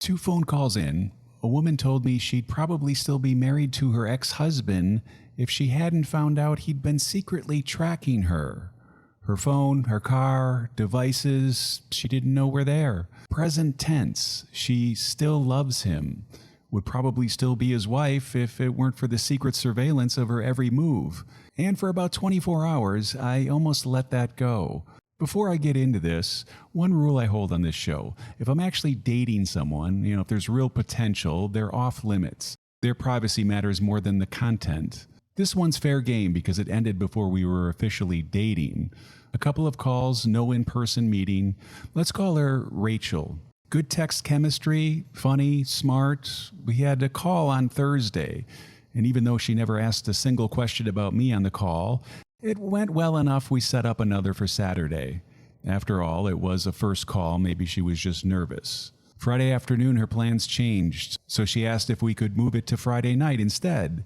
Two phone calls in, a woman told me she'd probably still be married to her ex-husband if she hadn't found out he'd been secretly tracking her. Her phone, her car, devices, she didn't know were there. Present tense, she still loves him. Would probably still be his wife if it weren't for the secret surveillance of her every move. And for about 24 hours, I almost let that go. Before I get into this, one rule I hold on this show: if I'm actually dating someone, if there's real potential, they're off limits. Their privacy matters more than the content. This one's fair game because it ended before we were officially dating. A couple of calls, no in-person meeting. Let's call her Rachel. Good text chemistry, funny, smart. We had a call on Thursday, and even though she never asked a single question about me on the call, it went well enough we set up another for Saturday. After all, it was a first call, maybe she was just nervous. Friday afternoon her plans changed, so she asked if we could move it to Friday night instead.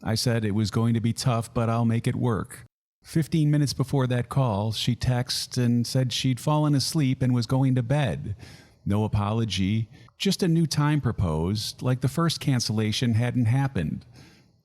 I said it was going to be tough, but I'll make it work. 15 minutes before that call, she texted and said she'd fallen asleep and was going to bed. No apology, just a new time proposed, like the first cancellation hadn't happened.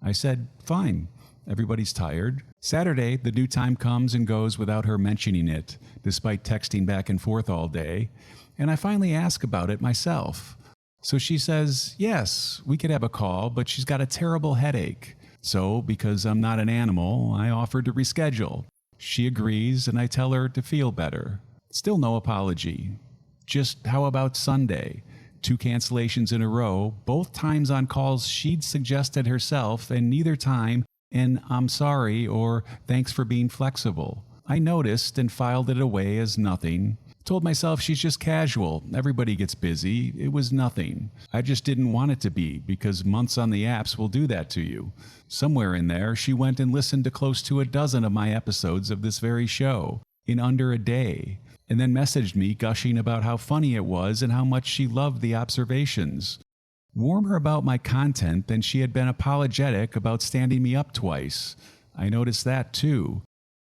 I said, fine. Everybody's tired. Saturday, the new time comes and goes without her mentioning it, despite texting back and forth all day. And I finally ask about it myself. So she says, yes, we could have a call, but she's got a terrible headache. So, because I'm not an animal, I offered to reschedule. She agrees, and I tell her to feel better. Still no apology. Just how about Sunday? 2 cancellations in a row, both times on calls she'd suggested herself, and neither time an "I'm sorry" or "thanks for being flexible." I noticed and filed it away as nothing. Told myself she's just casual. Everybody gets busy. It was nothing. I just didn't want it to be, because months on the apps will do that to you. Somewhere in there, she went and listened to close to a dozen of my episodes of this very show in under a day, and then messaged me gushing about how funny it was and how much she loved the observations. Warmer about my content than she had been apologetic about standing me up twice. I noticed that too.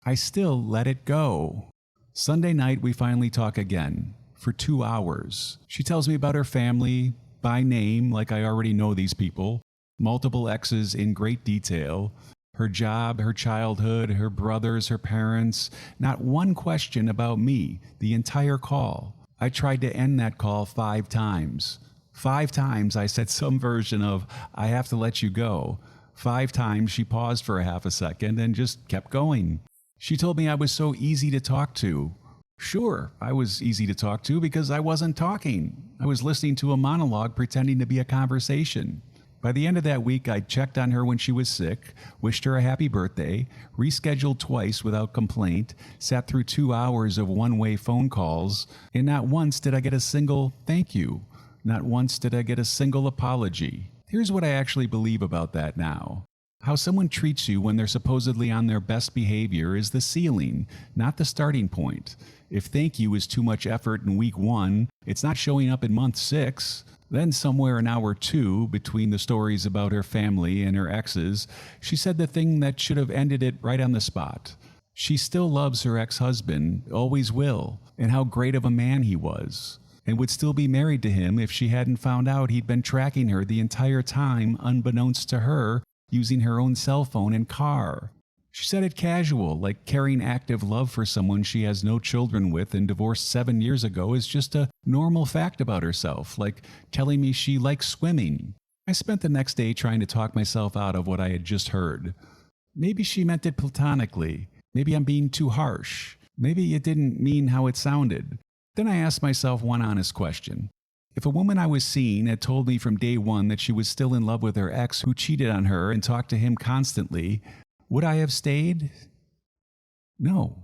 I still let it go. Sunday night we finally talk again, for 2 hours. She tells me about her family, by name like I already know these people, multiple exes in great detail, her job, her childhood, her brothers, her parents. Not one question about me, the entire call. I tried to end that call 5 times. 5 times I said some version of, I have to let you go. 5 times she paused for a half a second and just kept going. She told me I was so easy to talk to. Sure, I was easy to talk to because I wasn't talking. I was listening to a monologue pretending to be a conversation. By the end of that week, I checked on her when she was sick, wished her a happy birthday, rescheduled twice without complaint, sat through 2 hours of one-way phone calls, and not once did I get a single thank you. Not once did I get a single apology. Here's what I actually believe about that now. How someone treats you when they're supposedly on their best behavior is the ceiling, not the starting point. If thank you is too much effort in week 1, it's not showing up in month 6. Then somewhere in hour 2, between the stories about her family and her exes, she said the thing that should have ended it right on the spot. She still loves her ex-husband, always will, and how great of a man he was, and would still be married to him if she hadn't found out he'd been tracking her the entire time unbeknownst to her, using her own cell phone and car. She said it casual, like carrying active love for someone she has no children with and divorced 7 years ago is just a normal fact about herself, like telling me she likes swimming. I spent the next day trying to talk myself out of what I had just heard. Maybe she meant it platonically. Maybe I'm being too harsh. Maybe it didn't mean how it sounded. Then I asked myself one honest question. If a woman I was seeing had told me from day one that she was still in love with her ex who cheated on her and talked to him constantly, would I have stayed? No,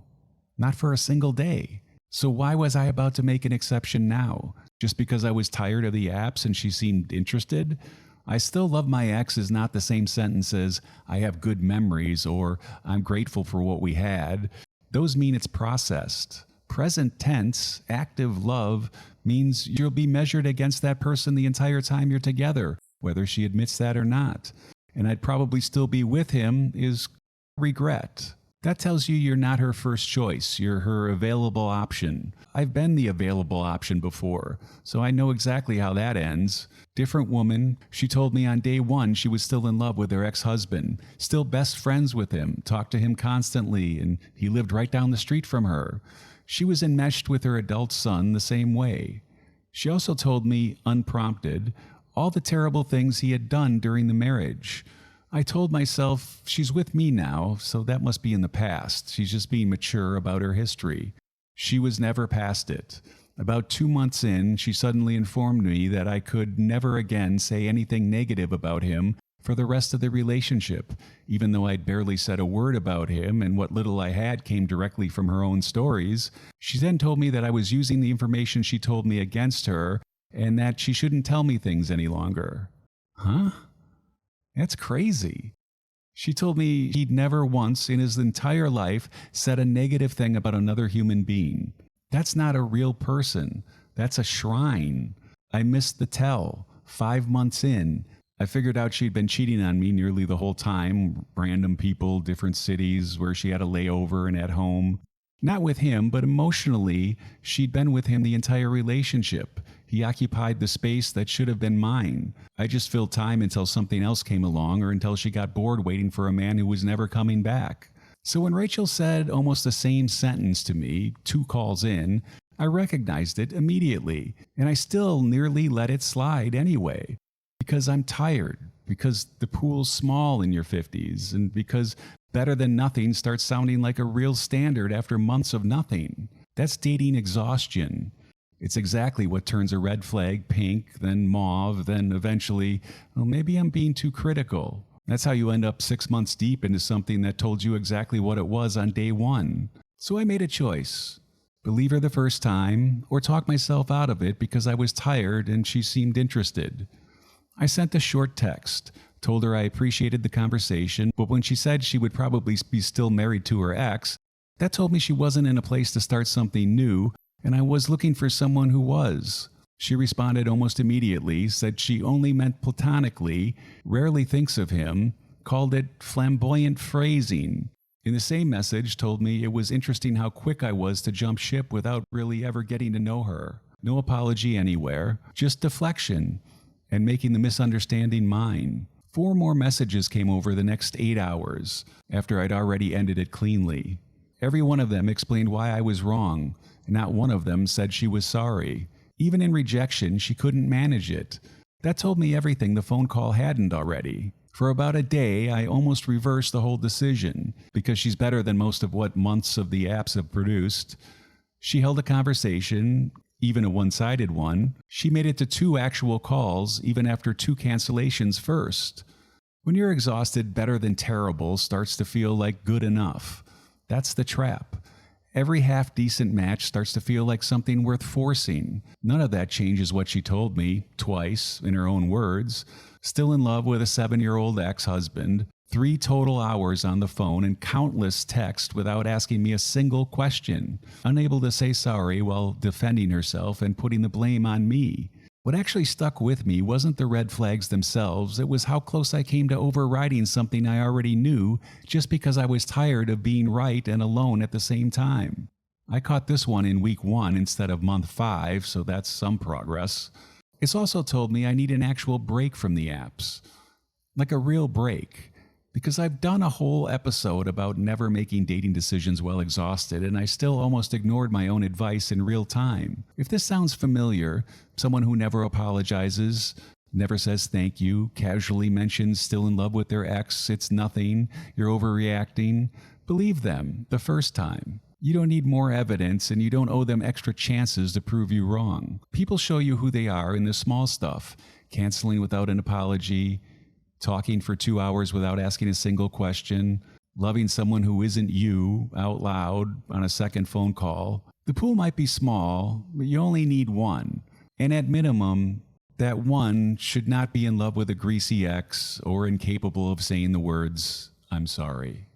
not for a single day. So why was I about to make an exception now? Just because I was tired of the apps and she seemed interested? I still love my ex is not the same sentence as I have good memories or I'm grateful for what we had. Those mean it's processed. Present tense, active love, means you'll be measured against that person the entire time you're together, whether she admits that or not. And I'd probably still be with him is regret. That tells you you're not her first choice. You're her available option. I've been the available option before, so I know exactly how that ends. Different woman. She told me on day one she was still in love with her ex-husband, still best friends with him, talked to him constantly, and he lived right down the street from her. She was enmeshed with her adult son the same way. She also told me, unprompted, all the terrible things he had done during the marriage. I told myself, she's with me now, so that must be in the past. She's just being mature about her history. She was never past it. About 2 months in, she suddenly informed me that I could never again say anything negative about him for the rest of the relationship, even though I'd barely said a word about him and what little I had came directly from her own stories. She then told me that I was using the information she told me against her and that she shouldn't tell me things any longer. Huh? That's crazy. She told me he'd never once in his entire life said a negative thing about another human being. That's not a real person. That's a shrine. I missed the tell. 5 months in, I figured out she'd been cheating on me nearly the whole time. Random people, different cities where she had a layover and at home. Not with him, but emotionally, she'd been with him the entire relationship. He occupied the space that should have been mine. I just filled time until something else came along or until she got bored waiting for a man who was never coming back. So when Rachel said almost the same sentence to me 2 calls in, I recognized it immediately, and I still nearly let it slide anyway. Because I'm tired, because the pool's small in your 50s, and because better than nothing starts sounding like a real standard after months of nothing. That's dating exhaustion. It's exactly what turns a red flag pink, then mauve, then eventually, well, maybe I'm being too critical. That's how you end up 6 months deep into something that told you exactly what it was on day one. So I made a choice. Believe her the first time, or talk myself out of it because I was tired and she seemed interested. I sent a short text, told her I appreciated the conversation, but when she said she would probably be still married to her ex, that told me she wasn't in a place to start something new, and I was looking for someone who was. She responded almost immediately, said she only meant platonically, rarely thinks of him, called it flamboyant phrasing. In the same message, told me it was interesting how quick I was to jump ship without really ever getting to know her. No apology anywhere, just deflection, and making the misunderstanding mine. 4 more messages came over the next 8 hours, after I'd already ended it cleanly. Every one of them explained why I was wrong, and not one of them said she was sorry. Even in rejection, she couldn't manage it. That told me everything the phone call hadn't already. For about a day, I almost reversed the whole decision, because she's better than most of what months of the apps have produced. She held a conversation, even a one-sided one. She made it to 2 actual calls, even after 2 cancellations first. When you're exhausted, better than terrible starts to feel like good enough. That's the trap. Every half-decent match starts to feel like something worth forcing. None of that changes what she told me, twice, in her own words. Still in love with a 7-year-old ex-husband. 3 total hours on the phone and countless texts without asking me a single question. Unable to say sorry while defending herself and putting the blame on me. What actually stuck with me wasn't the red flags themselves, it was how close I came to overriding something I already knew just because I was tired of being right and alone at the same time. I caught this one in week 1 instead of month 5, so that's some progress. It's also told me I need an actual break from the apps. Like a real break. Because I've done a whole episode about never making dating decisions while exhausted, and I still almost ignored my own advice in real time. If this sounds familiar, someone who never apologizes, never says thank you, casually mentions still in love with their ex, it's nothing, you're overreacting, believe them the first time. You don't need more evidence, and you don't owe them extra chances to prove you wrong. People show you who they are in the small stuff, canceling without an apology, talking for 2 hours without asking a single question, loving someone who isn't you out loud on a second phone call. The pool might be small, but you only need one. And at minimum, that one should not be in love with a greasy ex or incapable of saying the words, "I'm sorry."